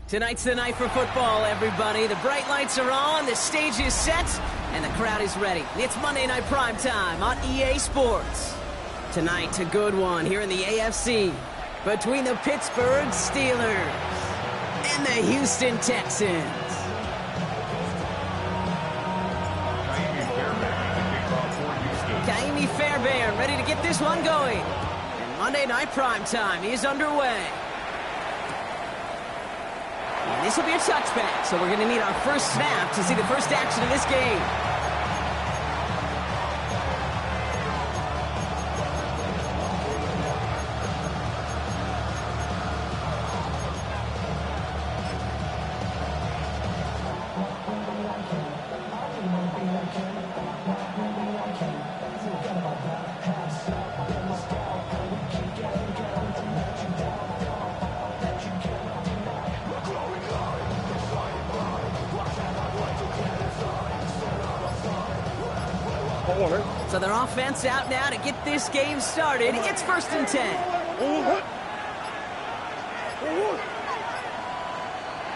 Tonight's the night for football, everybody. The bright lights are on, the stage is set, and the crowd is ready. It's Monday Night Primetime on EA Sports. Tonight, a good one here in the AFC between the Pittsburgh Steelers and the Houston Texans. Kaimi Fairbairn ready to get this one going. And Monday Night Primetime is underway. And this will be a touchback, so we're going to need our first snap to see the first action of this game. So their offense out now to get this game started. It's 1st and 10.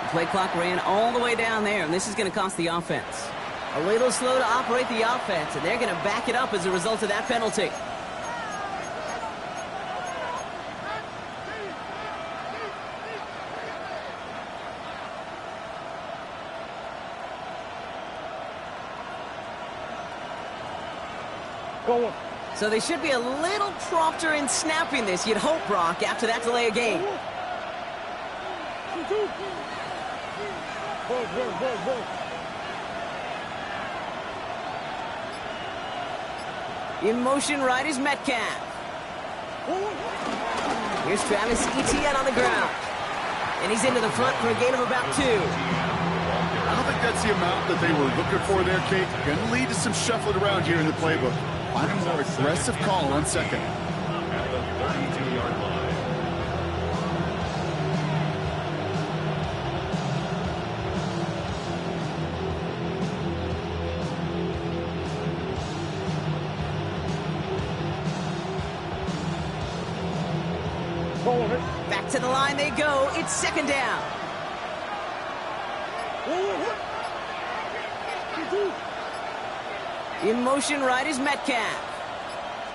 The play clock ran all the way down there, and this is going to cost the offense. A little slow to operate the offense, and they're going to back it up as a result of that penalty. So they should be a little prompter in snapping this, you'd hope, Brock, after that delay of game. In motion right is Metcalf. Here's Travis Etienne on the ground. And he's into the front for a gain of about 2. I don't think that's the amount that they were looking for there, Kate. Going to lead to some shuffling around here in the playbook. Find a more aggressive call on second. At the 32-yard line. Back to the line they go. It's 2nd down. In motion right is Metcalf.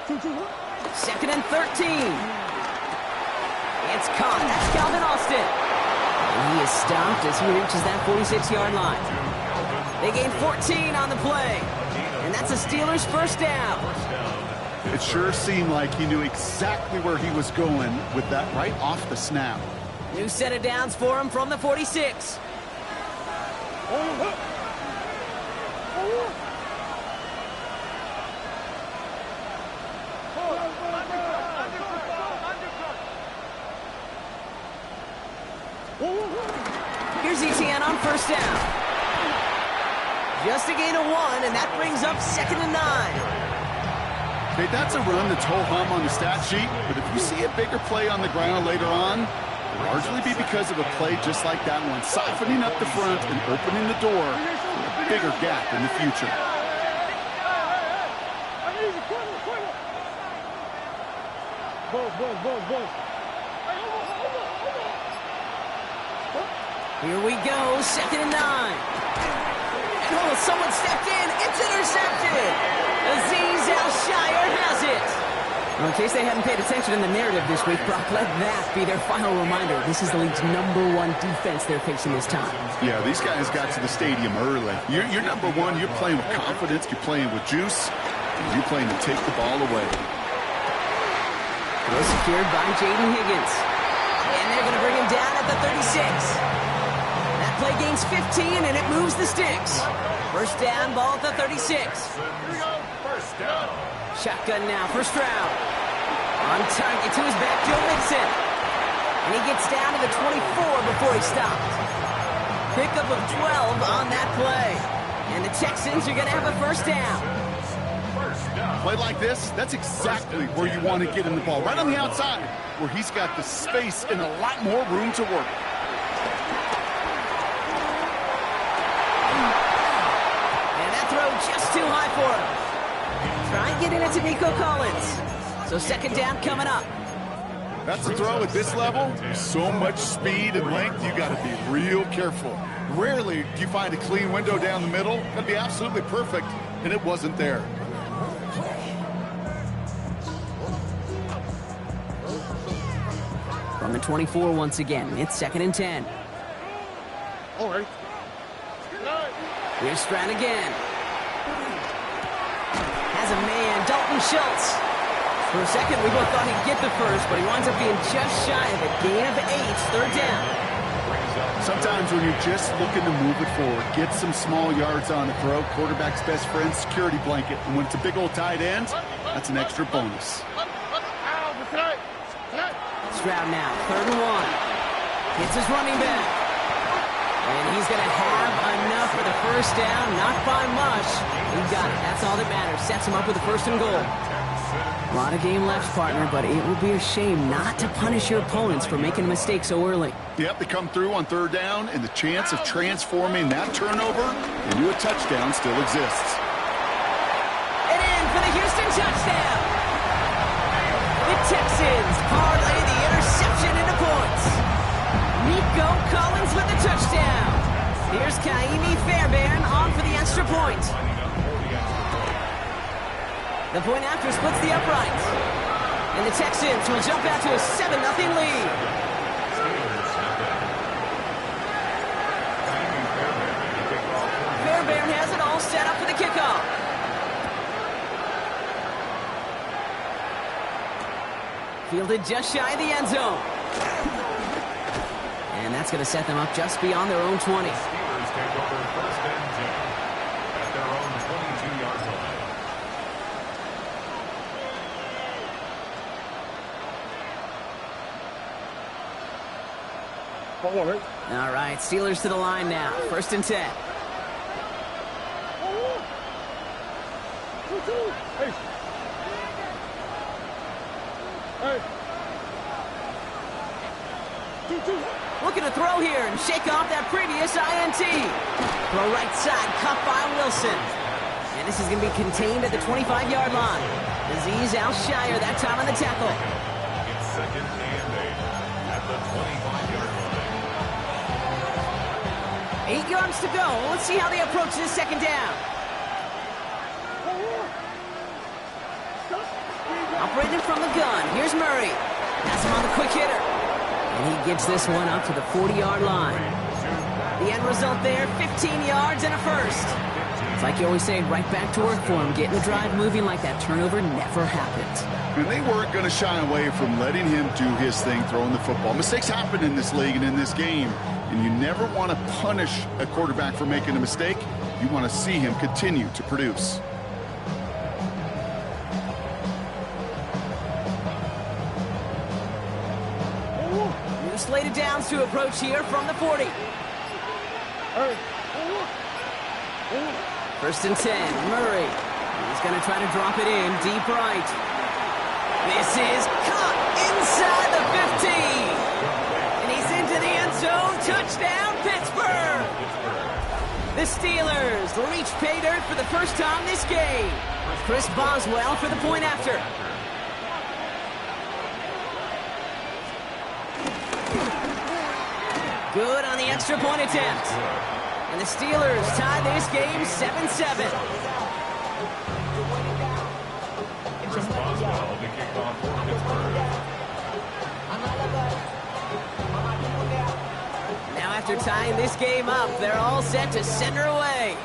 2nd and 13. It's caught. That's Calvin Austin. And he is stopped as he reaches that 46-yard line. They gain 14 on the play. And that's a Steelers 1st down. It sure seemed like he knew exactly where he was going with that right off the snap. New set of downs for him from the 46. Here's Etienne on 1st down. Just a gain of 1, and that brings up 2nd and 9. Okay, that's a run that's ho-hum on the stat sheet, but if you see a bigger play on the ground later on, it'll largely be because of a play just like that one, softening up the front and opening the door for a bigger gap in the future. Here we go, 2nd and 9. And oh, someone stepped in. It's intercepted. Azeez Al-Shire has it. Well, in case they hadn't paid attention in the narrative this week, Brock, let that be their final reminder. This is the league's #1 defense they're facing this time. Yeah, these guys got to the stadium early. You're number one. You're playing with confidence. You're playing with juice. And you're playing to take the ball away. Throw secured by Jaden Higgins. And they're going to bring him down at the 36. That play gains 15, and it moves the sticks. First down, ball at the 36. Here we go. First down. Shotgun now for Stroud. On target to his back, Joe Mixon. And he gets down to the 24 before he stopped. Pickup of 12 on that play. And the Texans are going to have a first down. Play like this, that's exactly where you want to get in the ball. Right on the outside, where he's got the space and a lot more room to work. And that throw just too high for him. Try and get it into Nico Collins. So second down coming up. That's a throw at this level. So much speed and length, you got to be real careful. Rarely do you find a clean window down the middle. That'd be absolutely perfect, and it wasn't there. From the 24 once again, it's 2nd and 10. All right. Here's Stroud again. Has a man, Dalton Schultz. For a second, we both thought he'd get the first, but he winds up being just shy of a gain of 8, third down. Sometimes when you're just looking to move it forward, get some small yards on a throw, quarterback's best friend, security blanket. And when it's a big old tight end, that's an extra bonus. Stroud now, 3rd and 1. Hits his running back. And he's going to have enough for the first down, not by much. He got it. That's all that matters. Sets him up with a 1st and goal. A lot of game left, partner, but it would be a shame not to punish your opponents for making a mistake so early. Yep, they come through on 3rd down, and the chance of transforming that turnover into a touchdown still exists. And in for the Houston touchdown. The Texans parlay the interception into points. Nico Collins with the touchdown. Here's Kaimi Fairbairn on for the extra point. The point after splits the uprights. And the Texans will jump out to a 7-0 lead. Fairbairn has it all set up for the kickoff. Fielded just shy of the end zone. And that's going to set them up just beyond their own 20. Steelers take over 1st and 10 at their own 22-yard line. All right, Steelers to the line now. 1st and 10. Looking to throw here and shake off that previous INT. Throw right side, cut by Wilson. And this is going to be contained at the 25-yard line. Azeez Al-Shire that time on the tackle. It's 2nd and 8 at the 25-yard line. 8 yards to go. Let's see how they approach this second down. Operating from the gun. Here's Murray. That's him on the quick hitter. And he gets this one up to the 40-yard line. The end result there, 15 yards and a first. It's like you always say, right back to work for him. Getting the drive moving like that turnover never happened. And they weren't going to shy away from letting him do his thing, throwing the football. Mistakes happen in this league and in this game. And you never want to punish a quarterback for making a mistake. You want to see him continue to produce. New slated downs to approach here from the 40. 1st and 10, Murray. He's going to try to drop it in deep right. This is caught inside the 15. And he's into the end zone. Touchdown, Pittsburgh. The Steelers reach pay dirt for the first time this game. Chris Boswell for the point after. Good on the extra point attempt. And the Steelers tie this game 7-7. Chris Boswell to kick off after tying this game up, they're all set to send her away.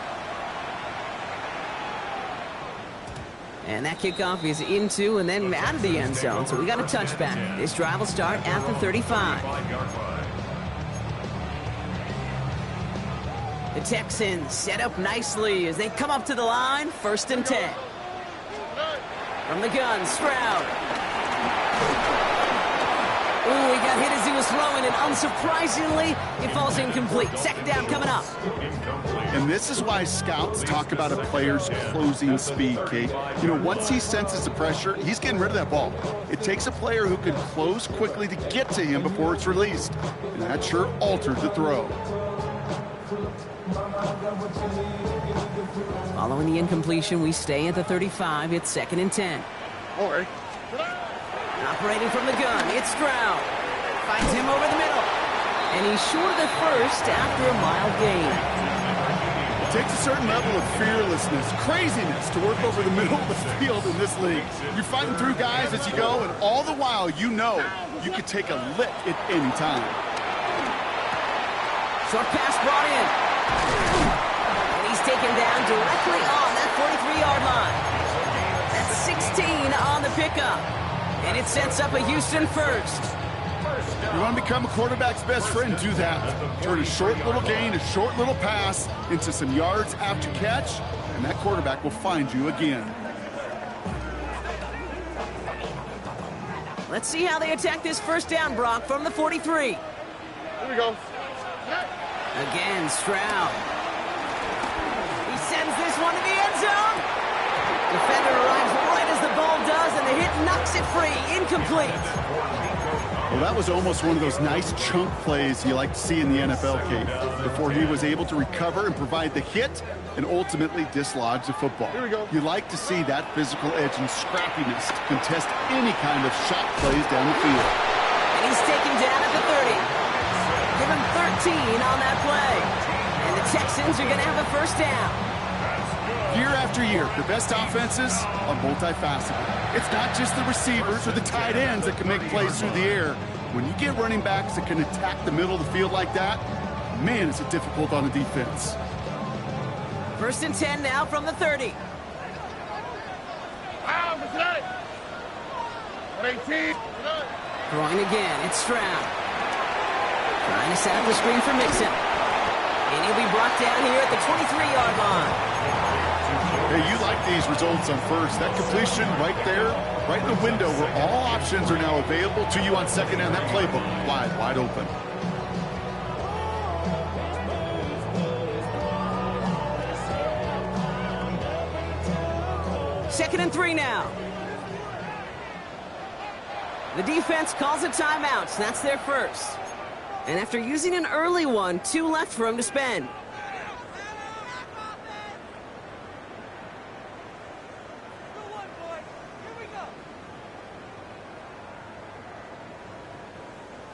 And that kickoff is into and then out of the end zone, so we got a touchback. This drive will start at the 35. The Texans set up nicely as they come up to the line, 1st and 10. From the gun, Stroud. Ooh, he got hit as he was throwing, and unsurprisingly, it falls incomplete. 2nd down coming up. And this is why scouts talk about a player's closing speed, Kate. You know, once he senses the pressure, he's getting rid of that ball. It takes a player who can close quickly to get to him before it's released. And that sure altered the throw. Following the incompletion, we stay at the 35. It's 2nd and 10. All right. Operating from the gun, it's Stroud. Finds him over the middle. And he's short of the first after a mild gain. It takes a certain level of fearlessness, craziness to work over the middle of the field in this league. You're fighting through guys as you go, and all the while you know you could take a lick at any time. Short pass brought in. And he's taken down directly on that 43-yard line. That's 16 on the pickup. And it sets up a Houston first. You want to become a quarterback's best friend, do that. Turn a short little gain, a short little pass into some yards after catch, and that quarterback will find you again. Let's see how they attack this 1st down, Brock, from the 43. Here we go. Again, Stroud. He sends this one to the end zone. Defender arrives right as the ball does, and the hit knocks it free. Incomplete. Well, that was almost one of those nice chunk plays you like to see in the NFL, Kate, before he was able to recover and provide the hit and ultimately dislodge the football. Here we go. You like to see that physical edge and scrappiness to contest any kind of shot plays down the field. And he's taken down at the 30. Give him 13 on that play. And the Texans are going to have a 1st down. Year after year, the best offenses are multifaceted. It's not just the receivers or the tight ends that can make plays through the air. When you get running backs that can attack the middle of the field like that, man, is it difficult on the defense. 1st and 10 now from the 30. Throwing again, it's Stroud. Trying to set up the screen for Mixon. And he'll be brought down here at the 23-yard line. Hey, you like these results on 1st. That completion right there, right in the window where all options are now available to you on 2nd down. That playbook wide open. Second and 3 now. The defense calls a timeout, so that's their 1st. And after using an early one, 2 left for him to spend.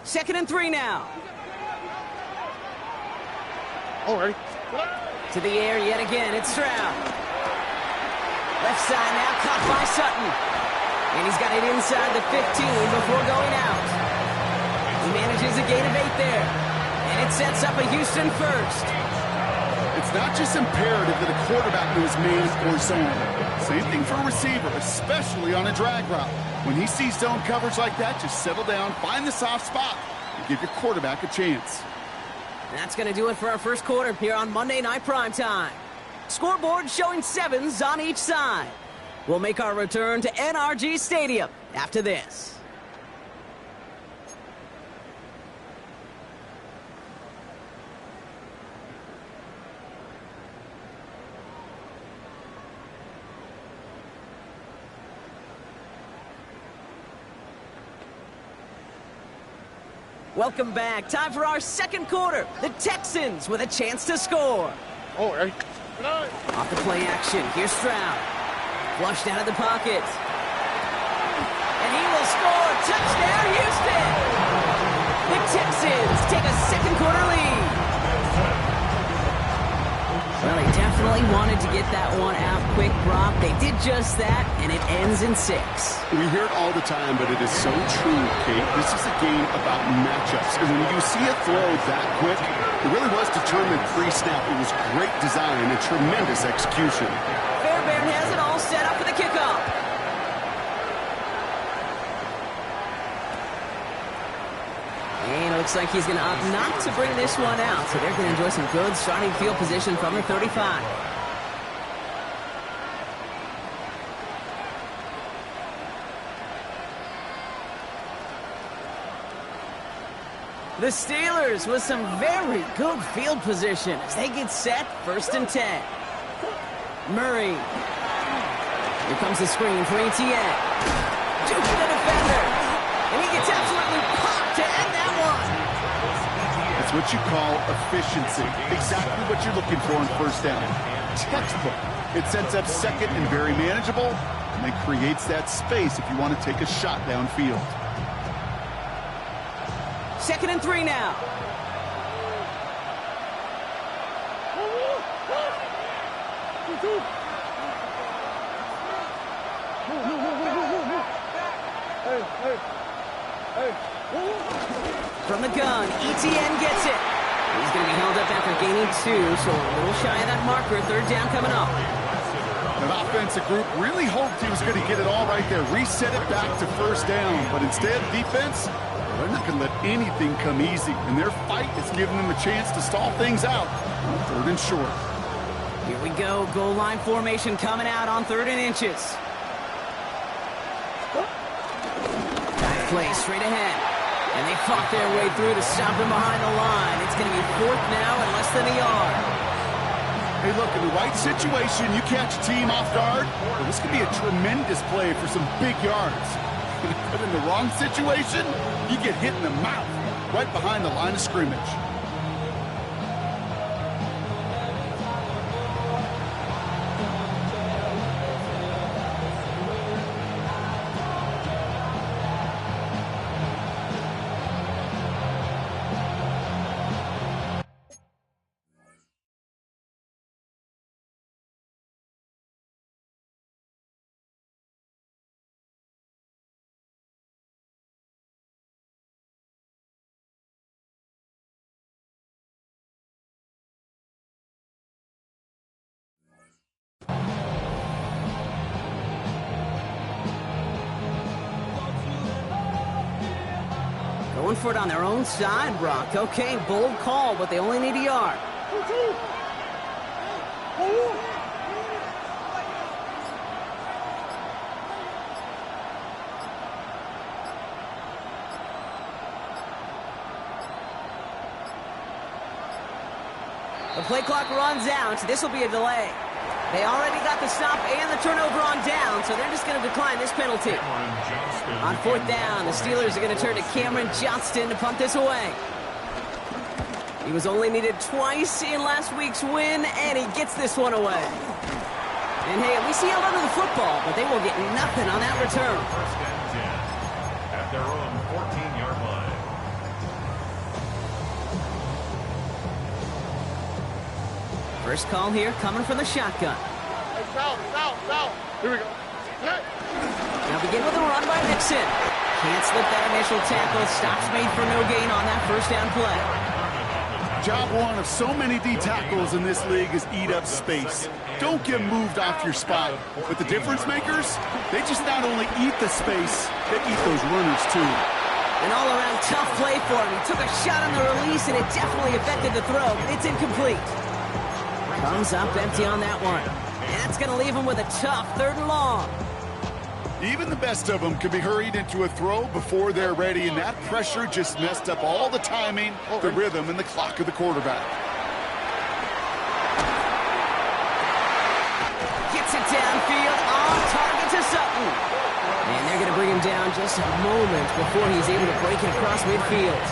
Second and 3 now. All right. To the air yet again, it's Stroud. Left side now, caught by Sutton. And he's got it inside the 15 before going out. He manages a gain of 8 there. And it sets up a Houston first. It's not just imperative that a quarterback knows man or zone. Same thing for a receiver, especially on a drag route. When he sees zone coverage like that, just settle down, find the soft spot, and give your quarterback a chance. That's going to do it for our 1st quarter here on Monday Night Primetime. Scoreboard showing 7s on each side. We'll make our return to NRG Stadium after this. Welcome back. Time for our 2nd quarter. The Texans with a chance to score. All right. Off the play action. Here's Stroud. Flushed out of the pocket. And he will score. Touchdown, Houston. The Texans take a 2nd quarter lead. Well, they definitely wanted to get that one out quick, Brock. They did just that, and it ends in 6. We hear it all the time, but it is so true, Kate. This is a game about matchups. And when you see a throw that quick, It really was determined pre-snap. It was great design and tremendous execution. Fairbairn has it all set up for the kickoff. And it looks like he's going to opt not to bring this one out. So they're going to enjoy some good starting field position from the 35. The Steelers with some very good field position as they get set, 1st and 10. Murray. Here comes the screen for ETN. Duping the defender. And he gets absolutely popped to end that one. That's what you call efficiency. Exactly what you're looking for on 1st down. Textbook. It sets up 2nd and very manageable, and then creates that space if you want to take a shot downfield. 2nd and 3 now. From the gun, ETN gets it. He's going to be held up after gaining 2, so a little shy of that marker. 3rd down coming up. That offensive group really hoped he was going to get it all right there, reset it back to 1st down, but instead, defense, they're not going to let anything come easy, and their fight is giving them a chance to stall things out on 3rd and short. Here we go, goal line formation coming out on 3rd and inches. Dive play straight ahead, and they fought their way through to stop him behind the line. It's going to be 4th now and less than a yard. Hey, look, in the right situation, you catch a team off guard, well, this could be a tremendous play for some big yards. But in the wrong situation, you get hit in the mouth right behind the line of scrimmage. Going for it on their own side, Brock. Okay, bold call, but they only need a yard. The play clock runs out. This will be a delay. They already got the stop and the turnover on down, so they're just going to decline this penalty. On 4th down, the Steelers are going to turn to Cameron Johnston to punt this away. He was only needed twice in last week's win, and he gets this one away. And hey, at least he held onto the football, but they will get nothing on that return. 1st and 10 at their own 14-yard line. First call here coming from the shotgun. South. Here we go. Now begin with a run by Nixon. Can't slip that initial tackle. Stops made for no gain on that 1st down play. Job one of so many D tackles in this league is eat up space. Don't get moved off your spot. But the difference makers, they just not only eat the space, they eat those runners too. An all-around tough play for him. He took a shot on the release, and it definitely affected the throw, but it's incomplete. Comes up empty on that one. And that's going to leave him with a tough 3rd and long. Even the best of them could be hurried into a throw before they're ready, and that pressure just messed up all the timing, the rhythm, and the clock of the quarterback. Gets it downfield, on target to Sutton. And they're going to bring him down just a moment before he's able to break it across midfield.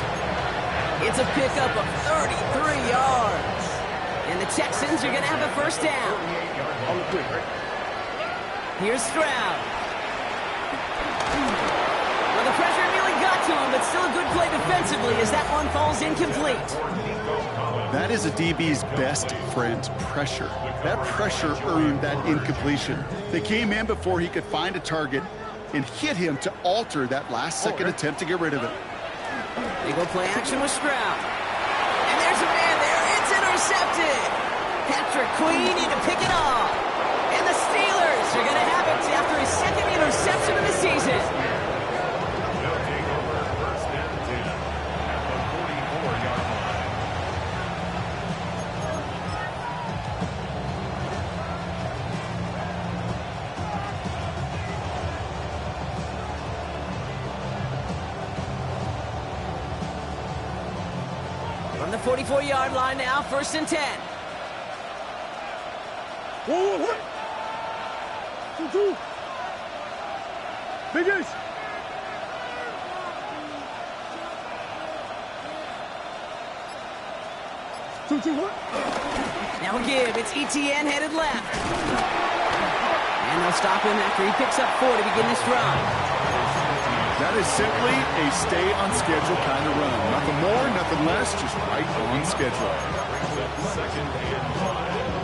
It's a pickup of 33 yards. And the Texans are going to have a 1st down. Here's Stroud. Well, the pressure nearly got to him, but still a good play defensively as that one falls incomplete. That is a DB's best friend, pressure. That pressure earned that incompletion. They came in before he could find a target and hit him to alter that last-second attempt to get rid of it. They go play action with Stroud. And there's a man between and to pick it off. And the Steelers are going to have it after his second interception of the season. They'll take over first and 10 at the 44-yard line. From the 44-yard line now, first and 10. Whoa, what? 2-2. Big Ace. 2-2, what? Now give. It's ETN headed left. And they'll stop him after he picks up 4 to begin this drive. That is simply a stay-on-schedule kind of run. Nothing more, nothing less, just right on schedule. Brings up second and 5.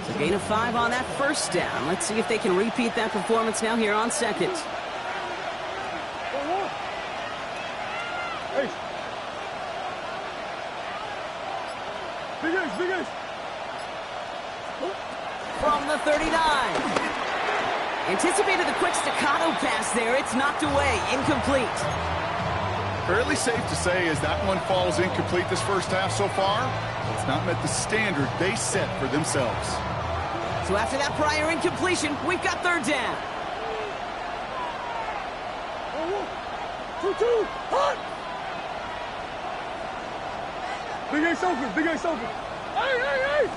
It's a gain of 5 on that first down. Let's see if they can repeat that performance now here on second. Ace. Big Ace, Big Ace. From the 39. Anticipated the quick staccato pass there. It's knocked away. Incomplete. Fairly safe to say as that one falls incomplete this first half so far, it's not met the standard they set for themselves. So after that prior incompletion, we've got third down. 2-2, hot. Big Ace open, Big Ace open. Hey, hey, hey.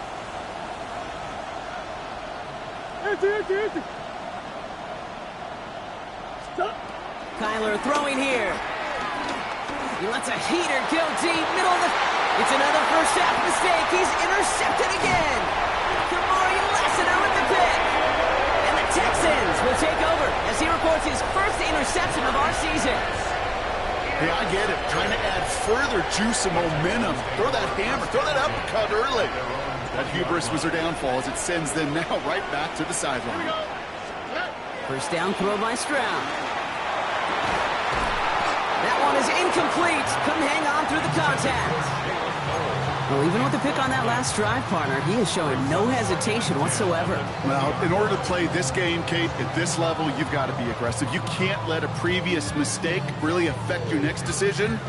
Empty. Stop. Kyler throwing here. He lets a heater go deep, middle of the... It's another first half mistake. He's intercepted again. Kamari Lassiter with the pick. And the Texans will take over as he reports his first interception of our season. Hey, I get it. Trying to add further juice and momentum. Throw that hammer, throw that uppercut early. That hubris was their downfall as it sends them now right back to the sideline. First down throw by Stroud. That one is incomplete. Couldn't hang on through the contact. Well, even with the pick on that last drive, partner, he is showing no hesitation whatsoever. Well, in order to play this game, Kate, at this level, you've got to be aggressive. You can't let a previous mistake really affect your next decision.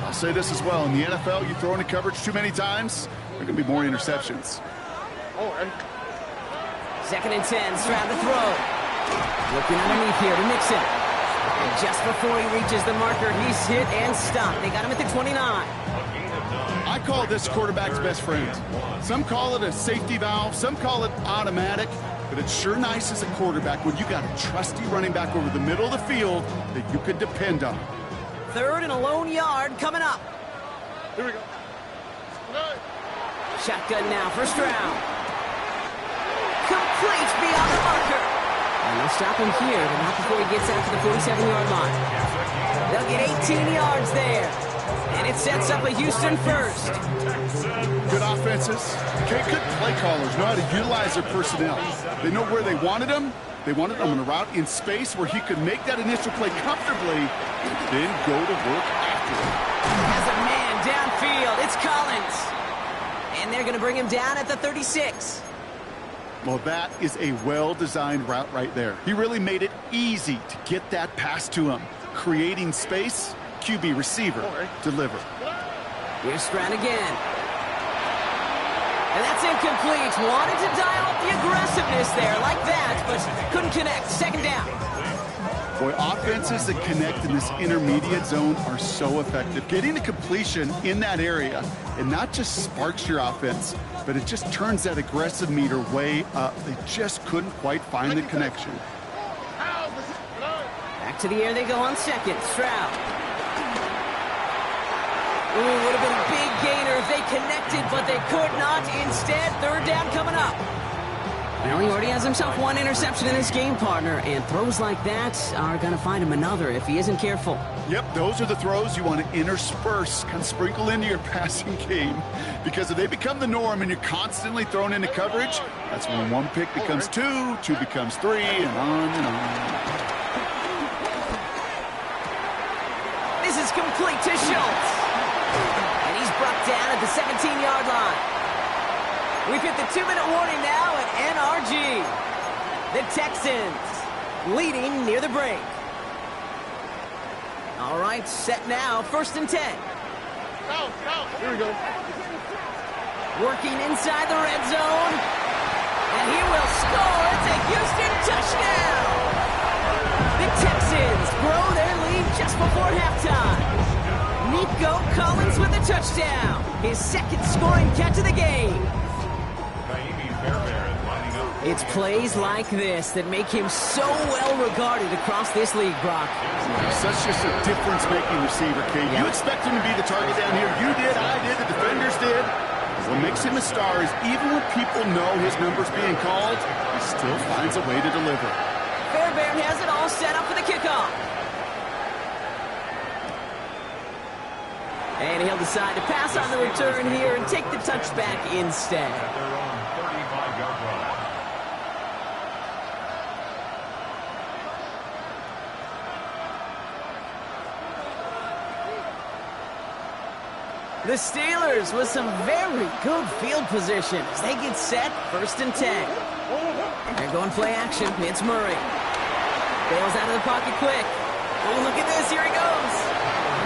I'll say this as well. In the NFL, you throw into coverage too many times, there are going to be more interceptions. Second and 10, Stroud to throw. Looking underneath here to Mixon. And just before he reaches the marker, he's hit and stopped. They got him at the 29. I call this quarterback's best friend. Some call it a safety valve, some call it automatic, but it's sure nice as a quarterback when you got a trusty running back over the middle of the field that you can depend on. Third and a lone yard coming up. Here we go. Shotgun now for Stroud. Complete beyond the marker. And they'll stop him here, but not before he gets out to the 47-yard line. They'll get 18 yards there. And it sets up a Houston first. Good offenses. Okay, good play callers know how to utilize their personnel. They know where they wanted them. They wanted them on a route in space where he could make that initial play comfortably and then go to work after it. Has a man downfield. It's Collins. And they're going to bring him down at the 36. Well, that is a well-designed route right there. He really made it easy to get that pass to him. Creating space, QB receiver, deliver. Here's Stroud again. And that's incomplete. Wanted to dial up the aggressiveness there like that, but couldn't connect. Second down. Boy, offenses that connect in this intermediate zone are so effective. Getting a completion in that area, it not just sparks your offense, but it just turns that aggressive meter way up. They just couldn't quite find the connection. Back to the air they go on second. Stroud. Ooh, would have been a big gainer if they connected, but they could not. Instead, third down coming up. Well, he already has himself one interception in this game, partner, and throws like that are going to find him another if he isn't careful. Yep, those are the throws you want to intersperse, kind of sprinkle into your passing game, because if they become the norm and you're constantly thrown into coverage, that's when one pick becomes two becomes three, and on and on. Complete to Schultz. And he's brought down at the 17-yard line. We've hit the 2-minute warning now at NRG. The Texans leading near the break. All right, set now, 1st and 10. Here we go. Working inside the red zone. And he will score. It's a Houston touchdown. The Texans grow their lead just before halftime. Nico Collins with a touchdown. His 2nd scoring catch of the game. It's plays like this that make him so well regarded across this league, Brock. Such just a difference-making receiver, Kate. Yeah. You expect him to be the target down here. You did, I did, the defenders did. What makes him a star is even when people know his number's being called, he still finds a way to deliver. Fairbairn has it all set up for the kickoff. And he'll decide to pass on the return here and take the touchback instead. At their own 35-yard line. The Steelers with some very good field position as they get set, 1st and 10. They're going play action. It's Murray. Bails out of the pocket quick. Oh, look at this. Here he goes.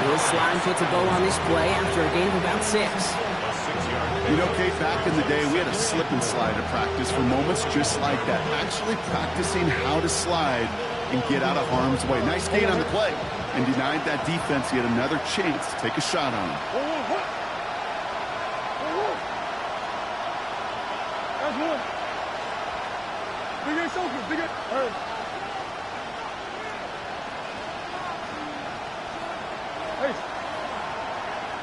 Will Slime puts a bow on this play after a gain of about 6. You know, Kate, back in the day, we had a slip and slide at practice for moments just like that. Actually practicing how to slide and get out of harm's way. Nice gain on the play. And denied that defense yet another chance to take a shot on him. That's one. Big A soaking. Big A. Hey.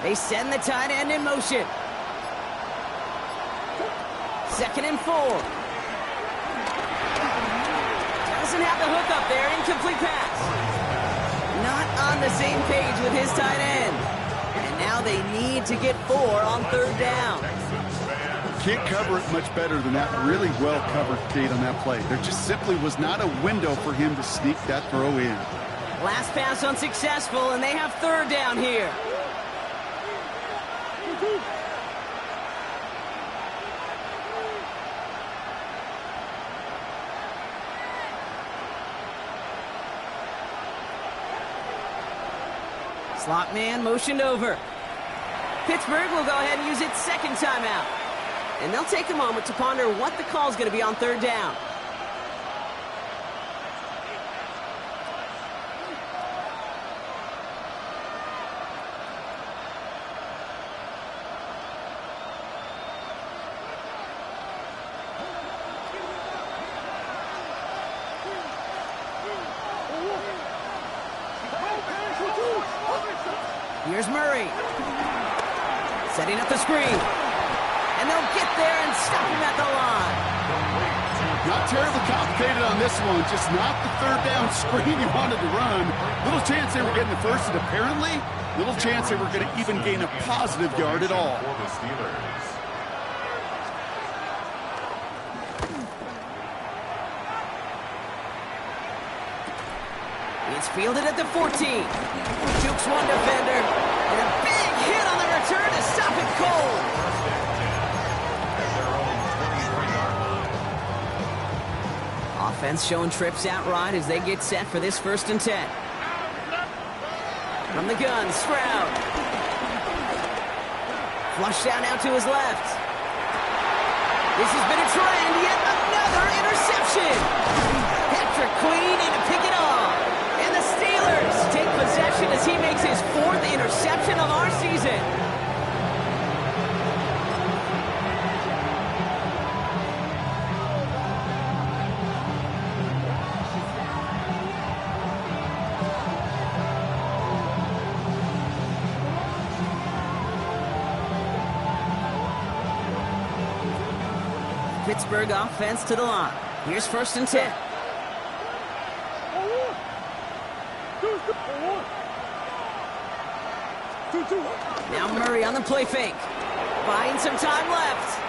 They send the tight end in motion. 2nd and 4. Doesn't have the hook up there. Incomplete pass. Not on the same page with his tight end. And now they need to get 4 on 3rd down. Can't cover it much better than that. Really well covered, Kate, on that play. There just simply was not a window for him to sneak that throw in. Last pass unsuccessful, and they have 3rd down here. Slot man motioned over. Pittsburgh will go ahead and use its 2nd timeout. And they'll take a moment to ponder what the call is going to be on 3rd down. Here's Murray. Setting up the screen. And they'll get there and stop him at the line. Not terribly complicated on this one. Just not the 3rd down screen he wanted to run. Little chance they were getting the first, and apparently, little chance they were going to even gain a positive yard at all. For the Steelers. It's fielded at the 14. Jukes one defender. And a big hit on the return to stop it cold. At their own 23-yard line. Offense showing trips out right as they get set for this 1st and 10. From the gun, Stroud. Flushed out now to his left. This has been a trend. Yet another interception. Patrick Queen in to pick it off. And the Steelers take possession as he makes his 4th interception of our season. Pittsburgh offense to the line. Here's 1st and 10. Now Murray on the play fake. Buying some time left.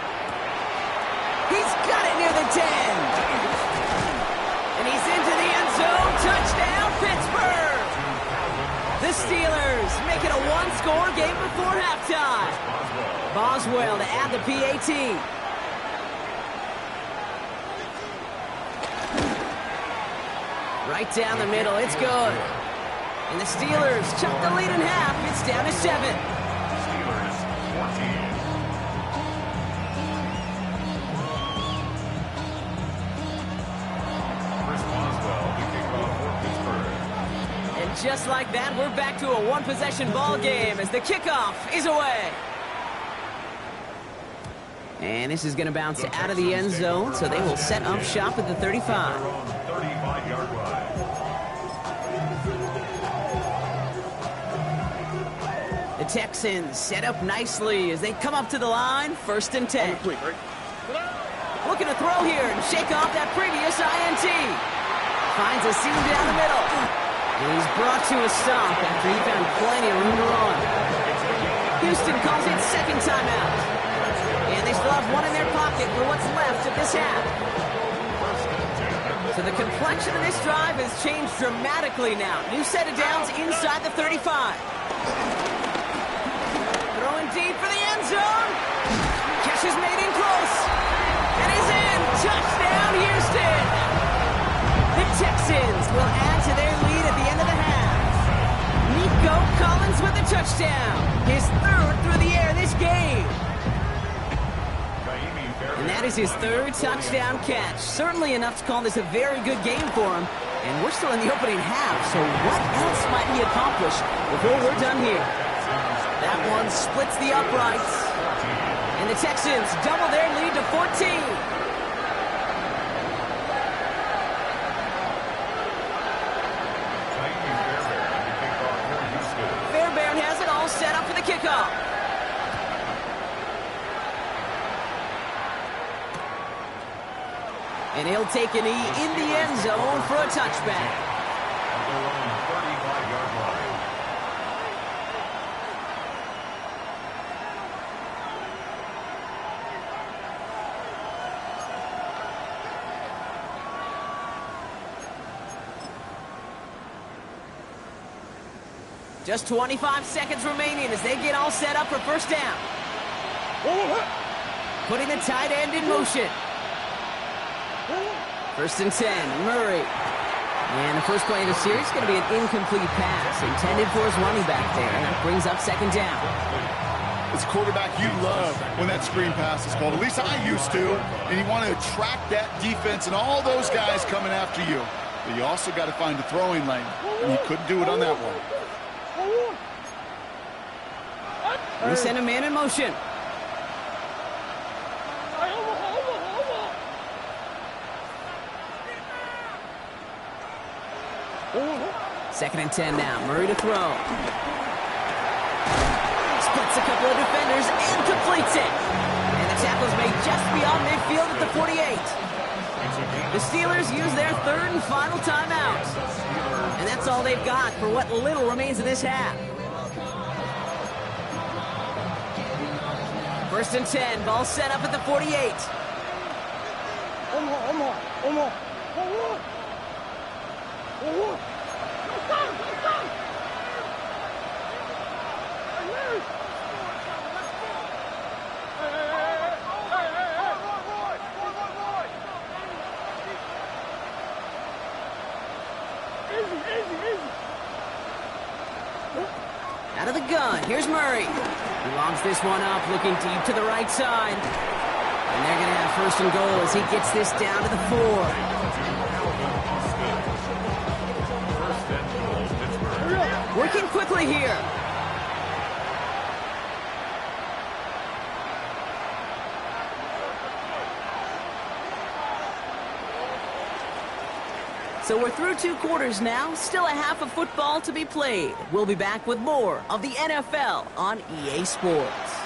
He's got it near the 10. And he's into the end zone. Touchdown, Pittsburgh. The The Steelers make it a one-score game before halftime. Boswell to add the PAT. Right down the middle, it's good. And the Steelers chuck the lead in half. It's down to 7. Steelers 14. Chris Boswell, the kickoff for Pittsburgh. And just like that, we're back to a one-possession ball game as the kickoff is away. And this is going to bounce out of the end zone, so they will set up shop at the 35. 35-yard line. The Texans set up nicely as they come up to the line, 1st and 10. Looking to throw here and shake off that previous INT. Finds a seam down the middle. And he's brought to a stop after he found plenty of room to run. Houston calls it second timeout. And they still have one in their pocket for what's left of this half. So the complexion of this drive has changed dramatically now. New set of downs inside the 35. Throwing deep for the end zone. Catch is made in close. And he's in. Touchdown, Houston. The Texans will add to their lead at the end of the half. Nico Collins with the touchdown. His 3rd through the air this game. And that is his 3rd touchdown catch. Certainly enough to call this a very good game for him. And we're still in the opening half, so what else might he accomplish before we're done here? That one splits the uprights. And the Texans double their lead to 14. Fairbairn has it all set up for the kickoff. And he'll take a knee in the end zone for a touchback. 35-yard line. Just 25 seconds remaining as they get all set up for 1st down. Putting the tight end in motion. 1st and 10, Murray. And the first play of the series is going to be an incomplete pass intended for his running back there. And that brings up 2nd down. As a quarterback, you love when that screen pass is called. At least I used to. And you want to attract that defense and all those guys coming after you. But you also got to find a throwing lane. And he couldn't do it on that one. We send a man in motion. Second and 10 now. Murray to throw. Splits a couple of defenders and completes it. And the tackle's made just beyond midfield at the 48. The Steelers use their 3rd and final timeout. And that's all they've got for what little remains of this half. 1st and 10. Ball set up at the 48. Out of the gun, here's Murray. He lobs this one up, looking deep to the right side. And they're going to have 1st and goal as he gets this down to the 4. Working quickly here. So we're through 2 quarters now, still a half of football to be played. We'll be back with more of the NFL on EA Sports.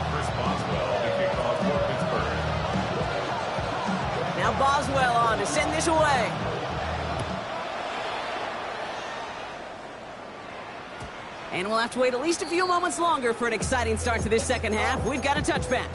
Chris Boswell, the kickoff for Pittsburgh. Now Boswell on to send this away. And we'll have to wait at least a few moments longer for an exciting start to this second half. We've got a touchback.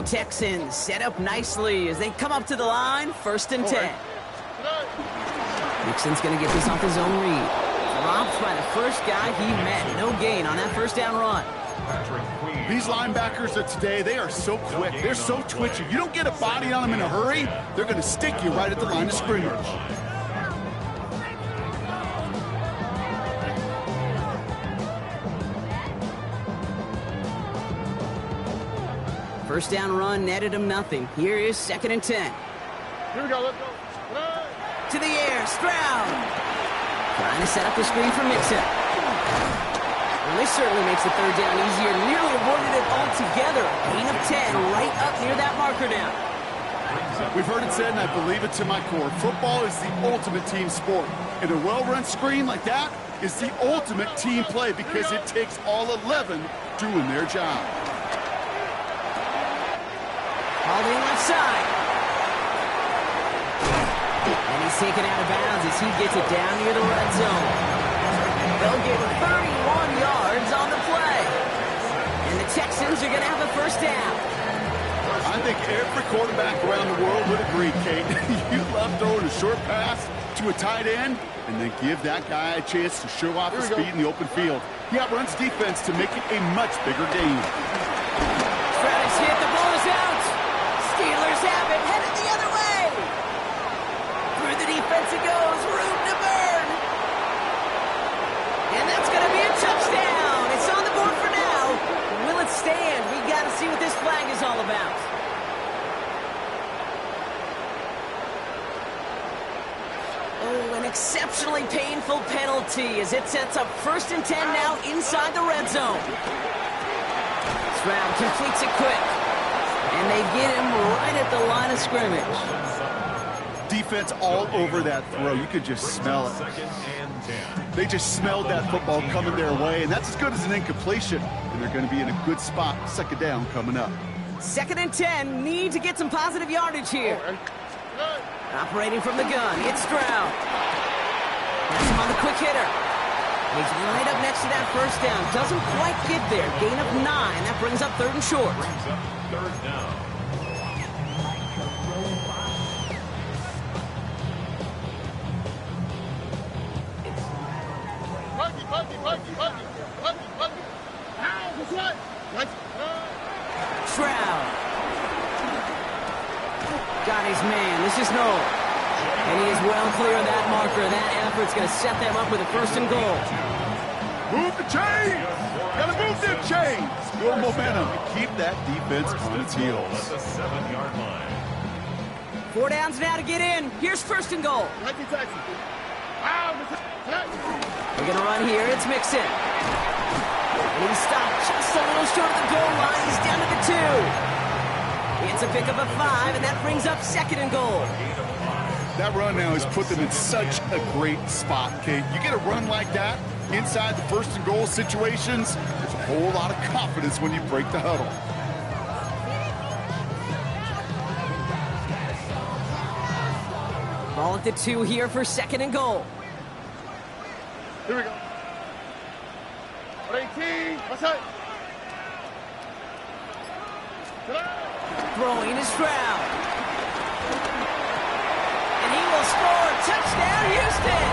Texans set up nicely as they come up to the line, 1st and 10. Mixon's going to get this off his own read. Dropped by the first guy he met. No gain on that 1st down run. These linebackers of today, they are so quick. They're so twitchy. You don't get a body on them in a hurry, they're going to stick you right at the line of scrimmage. First down run netted him nothing. Here is 2nd and 10. Here we go, let's go. To the air, Stroud. Trying to set up the screen for Mixon. Well, this certainly makes the 3rd down easier. Nearly avoided it altogether. Gain of 10 right up near that marker now. We've heard it said, and I believe it to my core, football is the ultimate team sport. And a well-run screen like that is the ultimate team play because it takes all 11 doing their job. Holding left side. And he's taken out of bounds as he gets it down near the red zone. They'll get 31 yards on the play. And the Texans are going to have a 1st down. I think every quarterback around the world would agree, Kate. You love throwing a short pass to a tight end and then give that guy a chance to show off his speed in the open field. He outruns defense to make it a much bigger game. Travis hit, the ball is out. Steelers have it, headed the other way. Through the defense it goes, room to burn. And that's going to be a touchdown. It's on the board for now. Will it stand? We got to see what this flag is all about. Oh, an exceptionally painful penalty as it sets up 1st and 10 now inside the red zone. Stroud completes it quick. And they get him right at the line of scrimmage. Defense all over that throw. You could just smell it. They just smelled that football coming their way, and that's as good as an incompletion. And they're going to be in a good spot. 2nd down coming up. 2nd and 10. Need to get some positive yardage here. Operating from the gun. It's Stroud. That's him on the quick hitter. He's right up next to that 1st down. Doesn't quite get there. Gain of 9. That brings up 3rd and short. Brings up 3rd down. Stroud. Got his man. This is Noel. And he is well clear of that marker. That effort's going to set them up with a 1st and goal. Move the chains! Gotta move them chains! Build momentum and keep that defense on its heels. At the 7-yard line. 4 downs now to get in. Here's 1st and goal. They're going to run here. It's Mixon. And he's stopped just a little short of the goal line. He's down to the 2. It's a pickup of 5, and that brings up 2nd and goal. That run now has put them in such a great spot, Kate. You get a run like that inside the 1st and goal situations, there's a whole lot of confidence when you break the huddle. Ball at the 2 here for 2nd and goal. Here we go. 18, what's that? Throwing is Stroud. And he will score. Touchdown, Houston.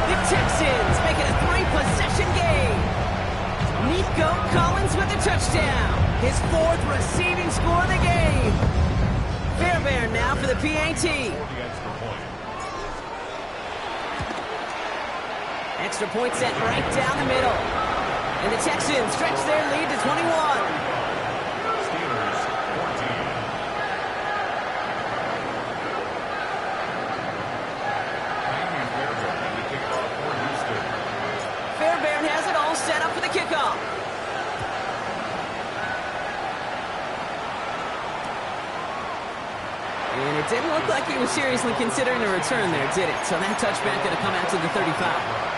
The Texans make it a 3-possession game. Nico Collins with the touchdown. His 4th receiving score of the game. Fairbairn now for the PAT. Extra point set right down the middle. And the Texans stretch their lead to 21. Steelers 14. Fairbairn has it all set up for the kickoff. And it didn't look like he was seriously considering a return there, did it? So that touchback going to come out to the 35.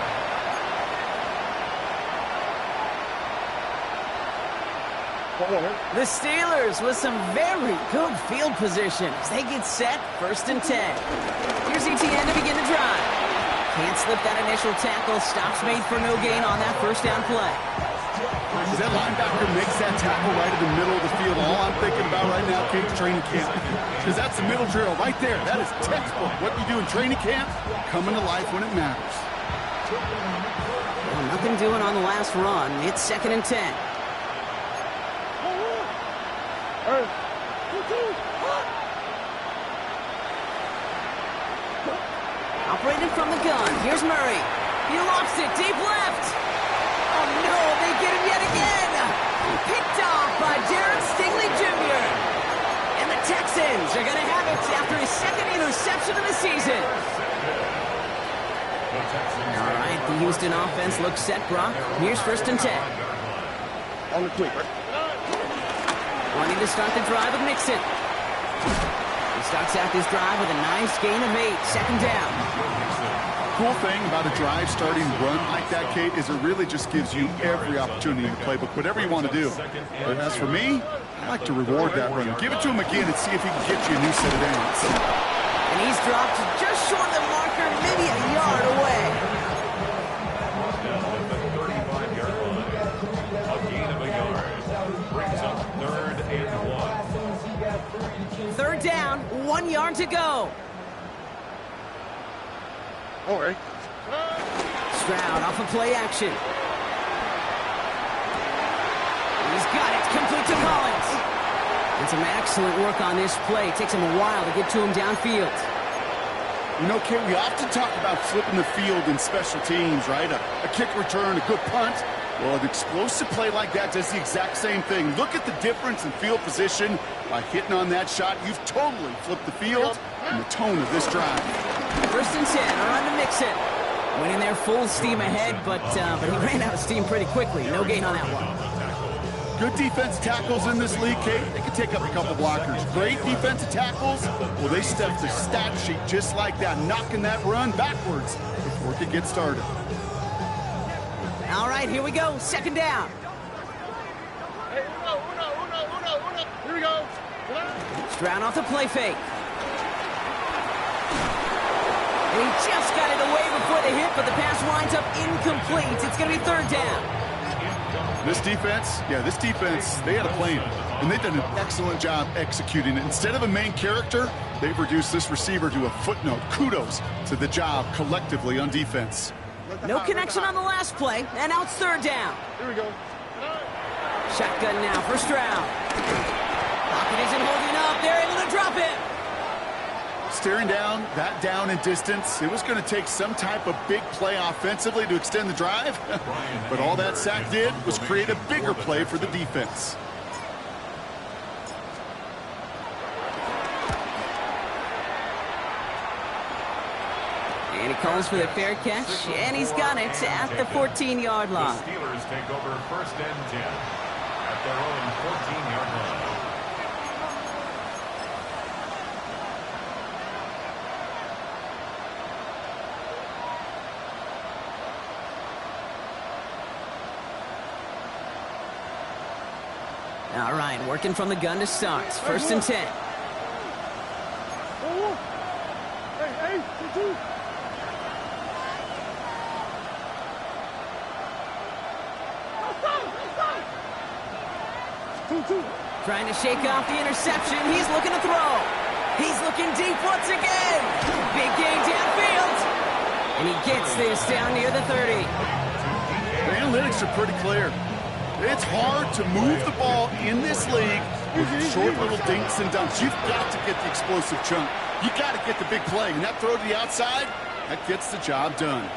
The Steelers with some very good field position as they get set, 1st and 10. Here's ETN to begin the drive. Can't slip that initial tackle. Stops made for no gain on that 1st down play. As that linebacker makes that tackle right in the middle of the field, all I'm thinking about right now, Kate, training camp. Because that's the middle drill right there. That is textbook. What you do in training camp, coming to life when it matters. Well, nothing doing on the last run. It's 2nd and 10. Operated from the gun. Here's Murray. He lofts it deep left. Oh, no, they get him yet again. Picked off by Jared Stingley Jr. And the Texans are going to have it after his 2nd interception of the season. All right, the Houston offense looks set, Brock. Here's 1st and 10. On the quick. Wanting to start the drive with Mixon. He starts out this drive with a nice gain of 8. 2nd down. Cool thing about a drive starting run like that, Kate, is it really just gives you every opportunity in the playbook, whatever you want to do. But as for me, I like to reward that run. Give it to him again and see if he can get you a new set of downs. And he's dropped just short of the marker, maybe a yard away. Now at the 35-yard line. A gain of a yard. Brings up 3rd and 1. 3rd down, 1 yard to go. All right. Stroud off of play action. He's got it, complete to Collins. And some excellent work on this play. It takes him a while to get to him downfield. You know, Kate, we often talk about flipping the field in special teams, right? A kick return, a good punt. Well, an explosive play like that does the exact same thing. Look at the difference in field position. By hitting on that shot, you've totally flipped the field and the tone of this drive. 1st and 10, on to Mixon. Went in there full steam ahead, but he ran out of steam pretty quickly. No gain on that one. Good defense tackles in this league, Kate. They can take up a couple blockers. Great defensive tackles. Well, they step the stat sheet just like that, knocking that run backwards before it could get started. All right, here we go. 2nd down. Hey, uno. Here we go. Stroud off the play fake. And he just got it away before the hit, but the pass winds up incomplete. It's going to be 3rd down. This defense, they had a plan. And they've done an excellent job executing it. Instead of a main character, they've reduced this receiver to a footnote. Kudos to the job collectively on defense. No connection on the last play, and now it's 3rd down. Here we go. Shotgun now for Stroud. Pocket isn't holding up. They're able to drop it. Staring down, that down in distance, it was going to take some type of big play offensively to extend the drive. But all that sack did was create a bigger play for the defense. And he calls for the fair catch, and he's got it at the 14-yard line. The Steelers take over 1st and 10 at their own 14-yard line. All right, working from the gun to start. 1st and 10. Hey, 2. Trying to shake off the interception. He's looking to throw. He's looking deep once again. Big gain downfield. And he gets this down near the 30. The analytics are pretty clear. It's hard to move the ball in this league with short little dinks and dunks. You've got to get the explosive chunk. You got to get the big play. And that throw to the outside, that gets the job done.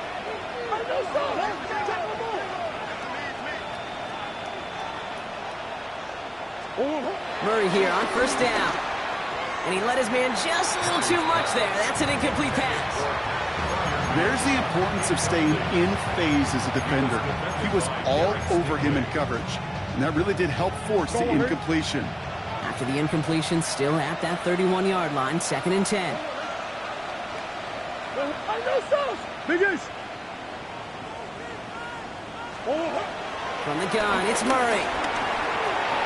Murray here on 1st down. And he let his man just a little too much there. That's an incomplete pass. There's the importance of staying in phase as a defender. He was all over him in coverage. And that really did help force the incompletion. After the incompletion, still at that 31-yard line, 2nd and 10. Biggest. From the gun, it's Murray.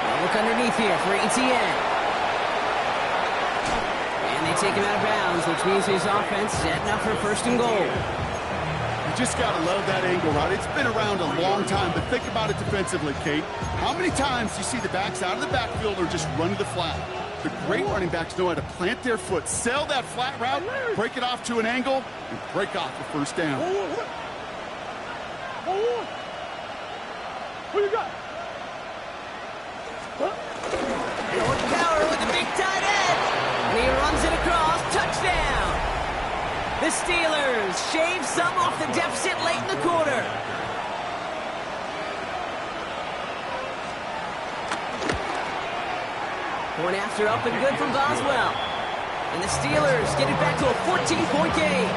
Now look underneath here for ETN. And they take him out of bounds, which means his offense setting up for 1st and goal. just got to love that angle, right? It's been around a long time, but think about it defensively, Kate. How many times do you see the backs out of the backfield or just run to the flat? The great running backs know how to plant their foot, sell that flat route, break it off to an angle, and break off the first down. Who you got? Going power with the big tight end. And he runs it across. Touchdown. The Steelers shave some off the deficit late in the quarter. Point after up and good from Boswell. And the Steelers get it back to a 14-point game.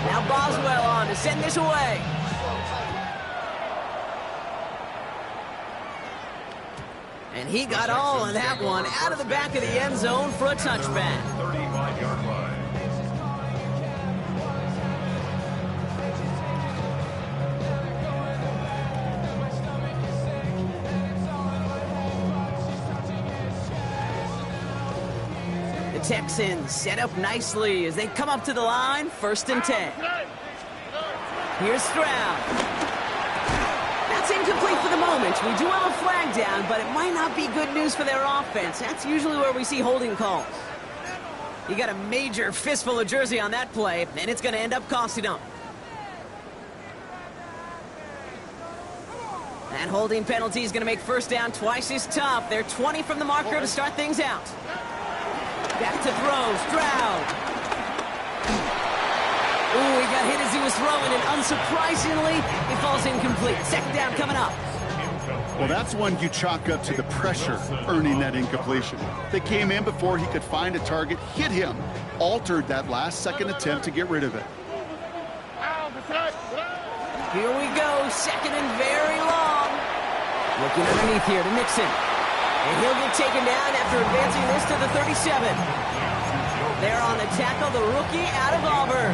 Now Boswell on to send this away. And he got all of that one out of the back of the end zone for a touchback. 35-yard line. The Texans set up nicely as they come up to the line, 1st and 10. Here's Stroud. That's incomplete for the moment. We do have a flag down, but it might not be good news for their offense. That's usually where we see holding calls. You got a major fistful of jersey on that play, and it's going to end up costing them. That holding penalty is going to make first down twice as tough. They're 20 from the marker to start things out. Back to throw, Stroud. Ooh, he got hit as he was throwing, and unsurprisingly, it falls incomplete. Second down coming up. Well, that's one you chalk up to the pressure earning that incompletion. They came in before he could find a target, hit him, altered that last-second attempt to get rid of it. Here we go, second and very long. Looking underneath here to Nixon. And he'll get taken down after advancing this to the 37. There on the tackle, the rookie out of Auburn.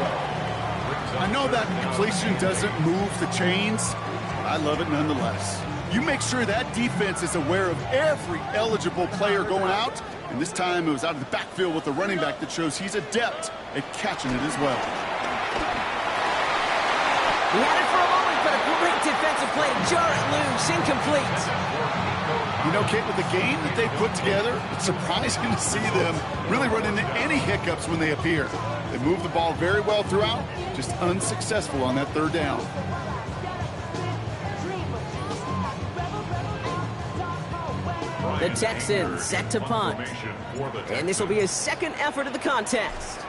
I know that completion doesn't move the chains, but I love it nonetheless. You make sure that defense is aware of every eligible player going out, and this time it was out of the backfield with a running back that shows he's adept at catching it as well. He had it for a moment, but a great defensive play to jar it loose, incomplete. You know, Kate, with the game that they put together, it's surprising to see them really run into any hiccups when they appear. They move the ball very well throughout, just unsuccessful on that third down. The Texans set to punt. And this will be his second effort of the contest.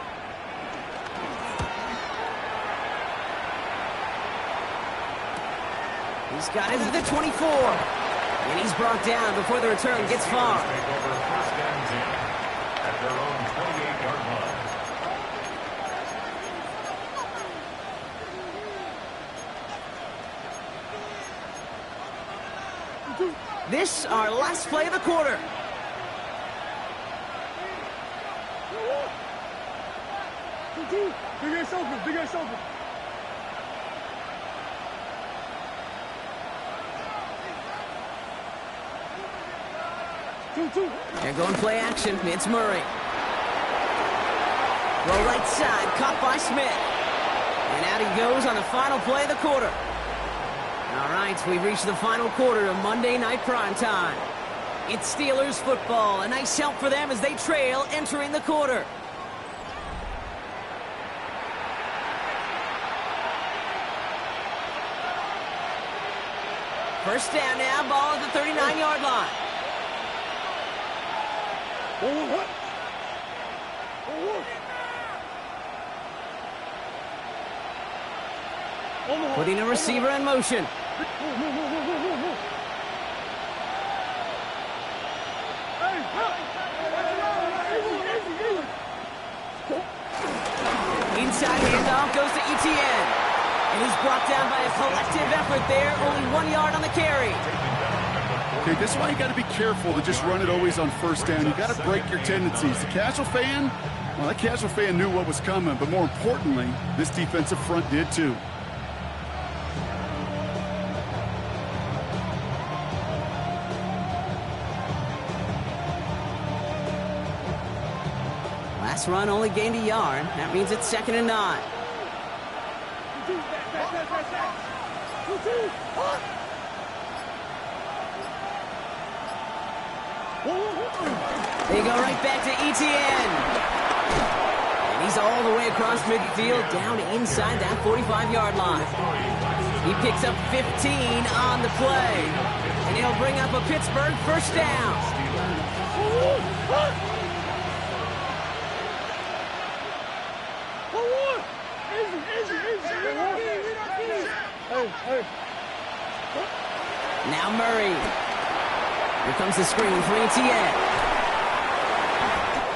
He's got it to the 24. And he's brought down before the return gets far. Take over first and 10 at their own 28-yard line. This, our last play of the quarter. Big ass open, big ass open. They're going play action. It's Murray. Roll right side, caught by Smith. And out he goes on the final play of the quarter. All right, we've reached the final quarter of Monday Night Primetime. It's Steelers football. A nice help for them as they trail entering the quarter. First down now, ball at the 39-yard line. Putting a receiver in motion. Inside handoff goes to Etienne. And he's brought down by a collective effort there. Only 1 yard on the carry. Okay, this is why you got to be careful to just run it always on first down. You got to break your tendencies. The casual fan, well, that casual fan knew what was coming, but more importantly, this defensive front did too. Last run only gained a yard. That means it's 2nd and 9. They go right back to Etienne. And he's all the way across midfield, down inside that 45-yard line. He picks up 15 on the play. And he'll bring up a Pittsburgh first down. Now Murray. Here comes the screen for Etienne.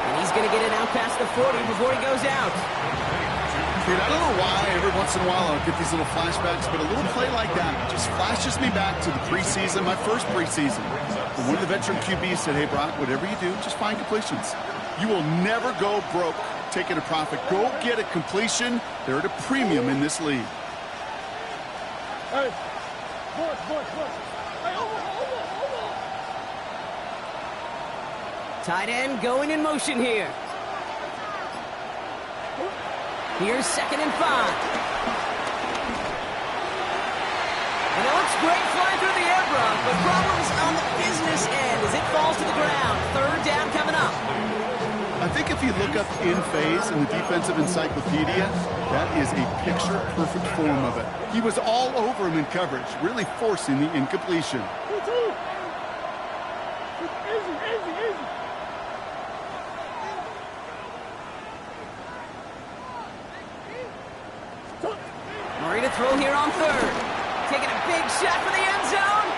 And he's going to get it out past the 40 before he goes out. Dude, I don't know why every once in a while I'll get these little flashbacks, but a little play like that just flashes me back to the preseason, my first preseason. When one of the veteran QBs said, hey, Brock, whatever you do, just find completions. You will never go broke taking a profit. Go get a completion. They're at a premium in this league. Hey, boy. Tight end going in motion here. Here's 2nd and 5. And it looks great flying through the air, Brock, but problems on the business end as it falls to the ground. 3rd down coming up. I think if you look up in phase in the defensive encyclopedia, that is a picture-perfect form of it. He was all over him in coverage, really forcing the incompletion. Easy. Murray to throw here on 3rd. Taking a big shot for the end zone.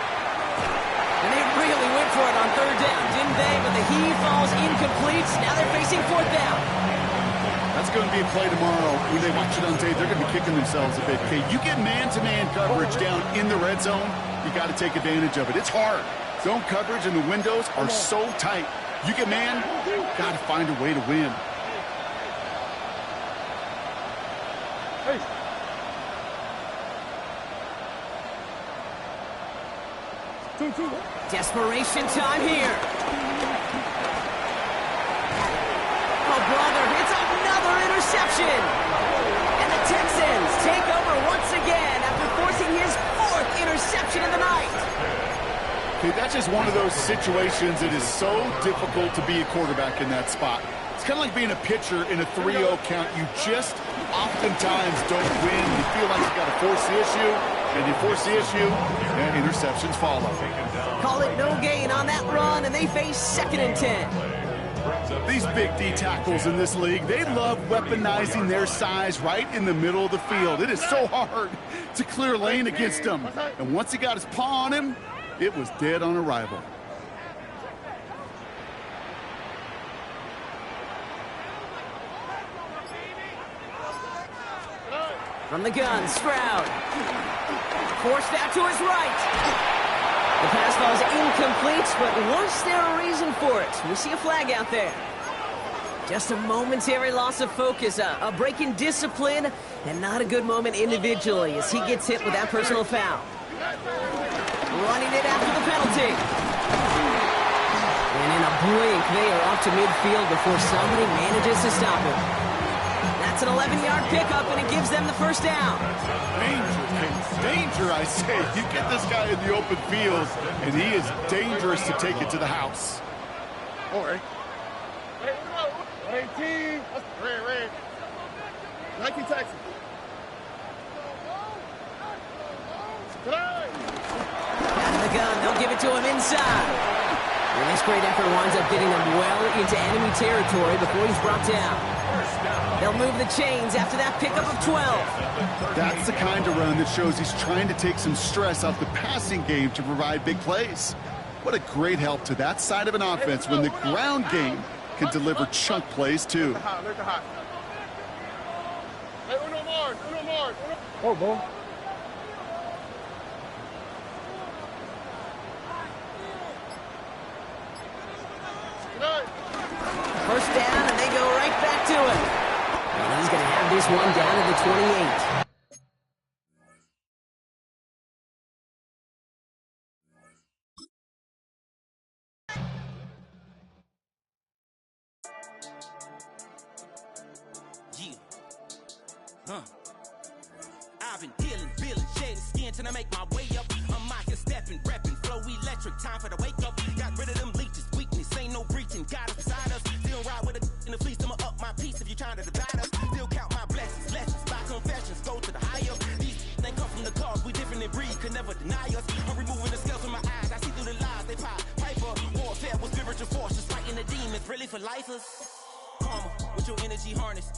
And they really went for it on 3rd down, didn't they? But the heave falls incomplete. Now they're facing 4th down. That's going to be a play tomorrow. When they watch it on tape, they're going to be kicking themselves a bit. Okay, you get man-to-man coverage down in the red zone, you got to take advantage of it. It's hard. Zone coverage and the windows are so tight. You get man, got to find a way to win. Hey. Two. Desperation time here. Oh, brother, it's another interception. And the Texans take over once again after forcing his 4th interception of the night. Okay, that's just one of those situations that is so difficult to be a quarterback in that spot. It's kind of like being a pitcher in a 3-0 count. You just oftentimes don't win. You feel like you got to force the issue, and you force the issue, and interceptions follow. Call it no gain on that run, and they face 2nd and 10. These big D tackles in this league, they love weaponizing their size right in the middle of the field. It is so hard to clear lane against them. And once he got his paw on him, it was dead on arrival. From the gun, Stroud. Forced out to his right. The pass falls incomplete, but was there a reason for it? We see a flag out there. Just a momentary loss of focus, a break in discipline, and not a good moment individually as he gets hit with that personal foul. Running it after the penalty. And in a blink, they are off to midfield before somebody manages to stop him. That's an 11-yard pickup, and it gives them the first down. Danger, I say. You get this guy in the open field, and he is dangerous to take it to the house. All right. 18. Red. Nike taxi. Out of the gun, they'll give it to him inside. And this great effort winds up getting them well into enemy territory before he's brought down. They'll move the chains after that pickup of 12. That's the kind of run that shows he's trying to take some stress off the passing game to provide big plays. What a great help to that side of an offense when the ground game can deliver chunk plays too. Oh, boy. First down, and they go right back to it. And he's going to have this one down at the 28. I've been dealing, feeling, shedding skin till I make my way up. I'm out here stepping, repping, flow electric, time for the wake up. Got rid of them leeches, weakness, ain't no breaching, got us beside us. Still ride with a in the fleece, I'ma up my piece if you trying to divide us. Still count my blessings, lessons, by confessions, go to the higher. These they come from the cause, we different in breed, could never deny us. I'm removing the scales from my eyes, I see through the lies, they pop. Piper, warfare with spiritual forces, fighting the demons, really for lifers. Karma, with your energy harness.